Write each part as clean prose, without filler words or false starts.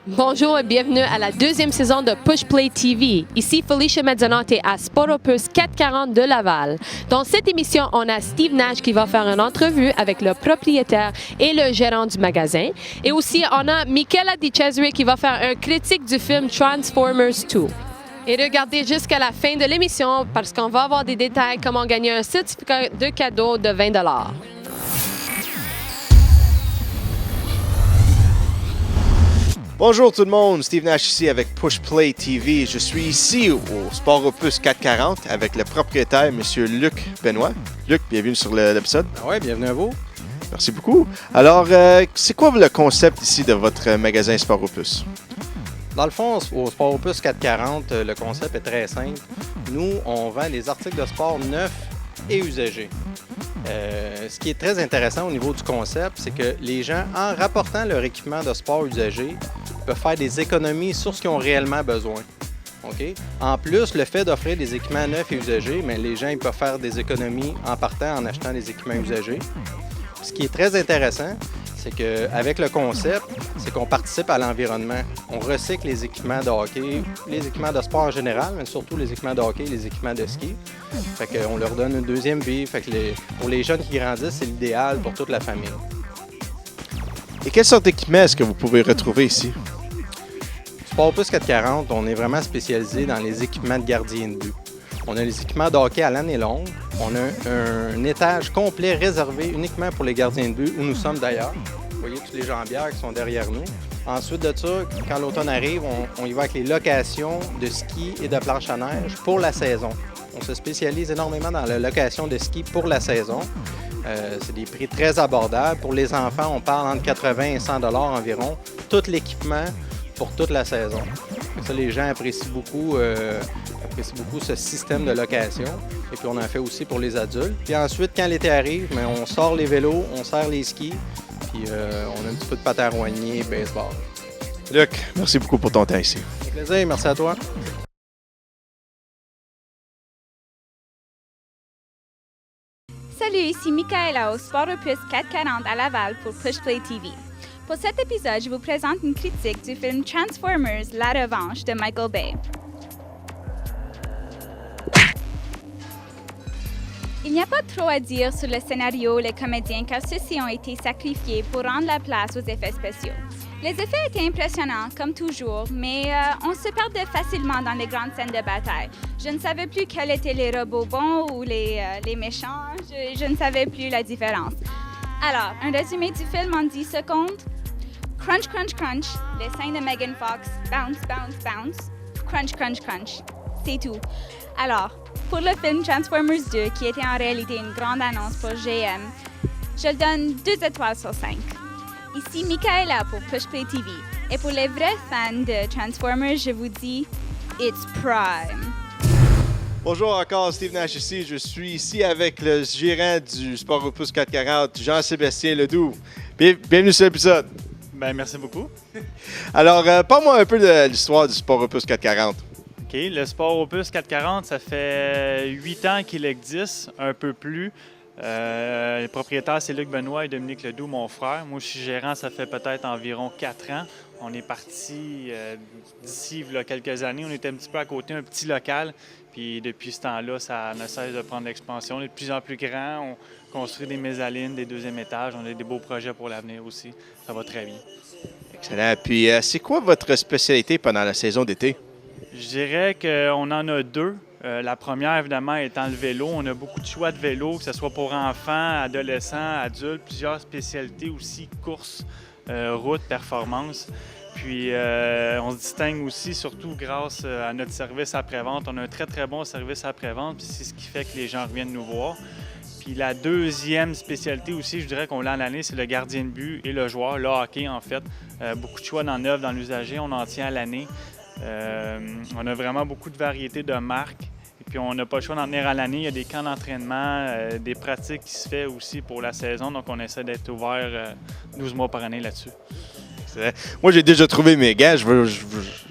Bonjour et bienvenue à la deuxième saison de Push Play TV. Ici Felicia Mezzanotte à Sporopus 440 de Laval. Dans cette émission, on a Steve Nash qui va faire une entrevue avec le propriétaire et le gérant du magasin. Et aussi, on a Michela Di Cesare qui va faire un critique du film Transformers 2. Et regardez jusqu'à la fin de l'émission parce qu'on va avoir des détails comment gagner un certificat de cadeau de 20 $. Bonjour tout le monde, Steve Nash ici avec Push Play TV. Je suis ici au Sport Opus 440 avec le propriétaire, M. Luc Benoit. Luc, bienvenue sur l'épisode. Oui, bienvenue à vous. Merci beaucoup. Alors, c'est quoi le concept ici de votre magasin Sport Opus? Dans le fond, au Sport Opus 440, le concept est très simple. Nous, on vend des articles de sport neufs et usagés. Ce qui est très intéressant au niveau du concept, c'est que les gens, en rapportant leur équipement de sport usagé, peuvent faire des économies sur ce qu'ils ont réellement besoin. Okay? En plus, le fait d'offrir des équipements neufs et usagés, mais les gens ils peuvent faire des économies en partant en achetant des équipements usagés. Ce qui est très intéressant, c'est qu'avec le concept, c'est qu'on participe à l'environnement. On recycle les équipements de hockey, les équipements de sport en général, mais surtout les équipements de hockey et les équipements de ski. Fait qu'on leur donne une deuxième vie. Fait que pour les jeunes qui grandissent, c'est l'idéal pour toute la famille. Et quelle sorte d'équipement est-ce que vous pouvez retrouver ici? Sport Opus 440, on est vraiment spécialisé dans les équipements de gardien de but. On a les équipements de hockey à l'année longue. On a un étage complet réservé uniquement pour les gardiens de but, où nous sommes d'ailleurs. Vous voyez tous les jambières qui sont derrière nous. Ensuite de ça, quand l'automne arrive, on y va avec les locations de ski et de planche à neige pour la saison. On se spécialise énormément dans la location de ski pour la saison. C'est des prix très abordables. Pour les enfants, on parle entre 80 et 100 $ environ. Tout l'équipement pour toute la saison. Ça, les gens apprécient beaucoup ce système de location. Et puis, on en fait aussi pour les adultes. Puis ensuite, quand l'été arrive, on sort les vélos, on serre les skis, puis on a un petit peu de patin à roigner, baseball. Luc, merci beaucoup pour ton temps ici. Avec plaisir, merci à toi. Salut, ici Michaela au Sport Opus 440 à Laval pour Push Play TV. Pour cet épisode, je vous présente une critique du film Transformers La Revanche de Michael Bay. Il n'y a pas trop à dire sur le scénario ou les comédiens car ceux-ci ont été sacrifiés pour rendre la place aux effets spéciaux. Les effets étaient impressionnants, comme toujours, mais on se perdait facilement dans les grandes scènes de bataille. Je ne savais plus quels étaient les robots bons ou les méchants, je ne savais plus la différence. Alors, un résumé du film en 10 secondes. Crunch, crunch, crunch, les seins de Megan Fox, bounce, bounce, bounce, crunch, crunch, crunch. C'est tout. Alors, pour le film Transformers 2, qui était en réalité une grande annonce pour GM, je le donne 2 étoiles sur 5. Ici Michaela pour Push Play TV. Et pour les vrais fans de Transformers, je vous dis, it's prime. Bonjour encore, Steve Nash ici. Je suis ici avec le gérant du Sport Opus 440, Jean-Sébastien Ledoux. Bienvenue sur l'épisode. Bien, merci beaucoup. Alors, parle-moi un peu de l'histoire du Sport Opus 440. OK. Le Sport Opus 440, ça fait 8 ans qu'il existe, un peu plus. Les propriétaires, c'est Luc Benoit et Dominique Ledoux, mon frère. Moi, je suis gérant, ça fait peut-être environ 4 ans. On est parti d'ici il y a quelques années. On était un petit peu à côté, un petit local. Puis depuis ce temps-là, ça ne cesse de prendre l'expansion. On est de plus en plus grand. On construit des mezzanines, des deuxièmes étages. On a des beaux projets pour l'avenir aussi. Ça va très bien. Excellent. Puis, c'est quoi votre spécialité pendant la saison d'été? Je dirais qu'on en a 2. La première, évidemment, étant le vélo. On a beaucoup de choix de vélo, que ce soit pour enfants, adolescents, adultes, plusieurs spécialités aussi, courses, route, performance. Puis, on se distingue aussi, surtout grâce à notre service après-vente. On a un très, très bon service après-vente, puis c'est ce qui fait que les gens reviennent nous voir. Puis la deuxième spécialité aussi, je dirais qu'on l'a en l'année, c'est le gardien de but et le joueur, le hockey en fait. Beaucoup de choix dans le neuf, dans l'usager, on en tient à l'année. On a vraiment beaucoup de variétés de marques. Et puis on n'a pas le choix d'en tenir à l'année. Il y a des camps d'entraînement, des pratiques qui se font aussi pour la saison. Donc on essaie d'être ouvert 12 mois par année là-dessus. Moi, j'ai déjà trouvé mes gants.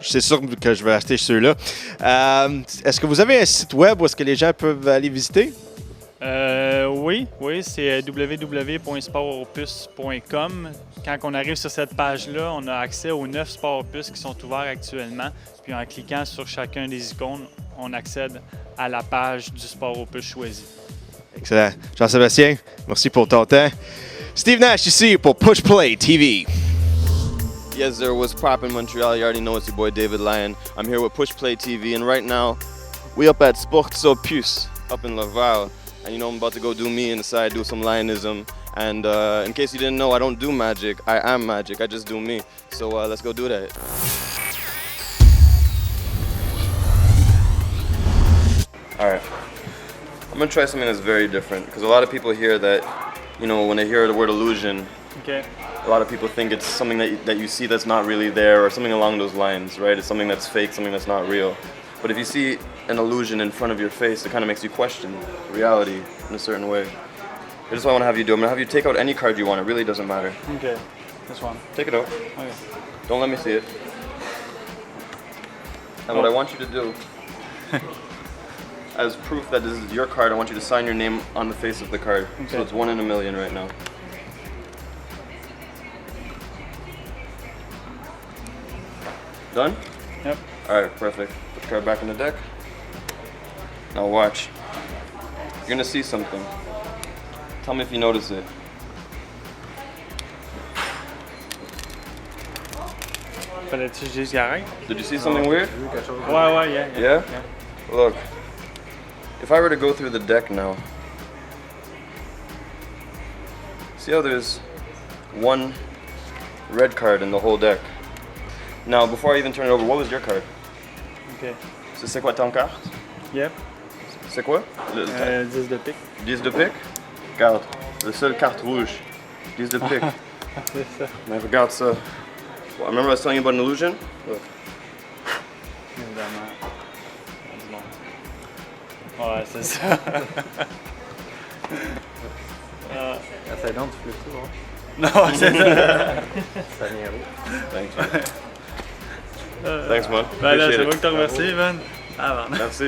C'est sûr que je vais acheter ceux-là. Est-ce que vous avez un site web où est-ce que les gens peuvent aller visiter? Oui, c'est www.sportopus.com. Quand on arrive sur cette page-là, on a accès aux 9 Sport Opus qui sont ouverts actuellement. Puis en cliquant sur chacun des icônes, on accède à la page du Sport Opus choisi. Excellent. Jean-Sébastien, merci pour ton temps. Steve Nash ici pour Push Play TV. Yes, there was Pop in Montreal. You already know it's your boy David Lyon. I'm here with Push Play TV, and right now we up at Sports Opus up in Laval. And you know I'm about to go do me inside, do some Lionism. And in case you didn't know, I don't do magic. I am magic. I just do me. So let's go do that. All right. I'm gonna try something that's very different because a lot of people hear that, you know, when they hear the word illusion, Okay. a lot of people think it's something that you see that's not really there or something along those lines, right? It's something that's fake, something that's not real. But if you see an illusion in front of your face, it kind of makes you question reality in a certain way. This is what I want to have you do. I'm going to have you take out any card you want. It really doesn't matter. Okay. This one. Take it out. Okay. Don't let me see it. And what I want you to do, as proof that this is your card, I want you to sign your name on the face of the card. Okay. So it's 1 in a million right now. Done? Yep. Alright, perfect. Put the card back in the deck. Now watch. You're gonna see something. Tell me if you notice it. Fallait-tu que je dise qu'il Did you see something weird? Ouais, yeah. Yeah? Look. If I were to go through the deck now, see how there's one red card in the whole deck. Now, before I even turn it over, what was your card? Okay. C'est quoi ton carte? Yep. C'est quoi? Le 10 de pique. 10 de pique? Regarde, le seul carte rouge. 10 de pique. C'est ça. Mais regarde ça. Well, remember I was telling you about an illusion? Look. Évidemment. Ouais, c'est ça. Essaye donc de flipper, hein. Non, c'est ça. Ça vient rouge. Thanks, man. Thanks, man. Ben là, Appreciate c'est it. moi qui te remercie, man. Ah, bon. Merci.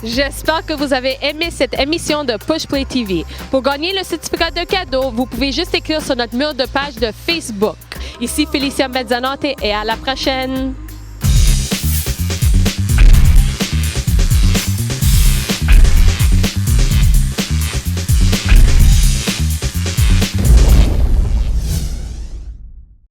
J'espère que vous avez aimé cette émission de Push Play TV. Pour gagner le certificat de cadeau, vous pouvez juste écrire sur notre mur de page de Facebook. Ici Félicia Mezzanotte et à la prochaine!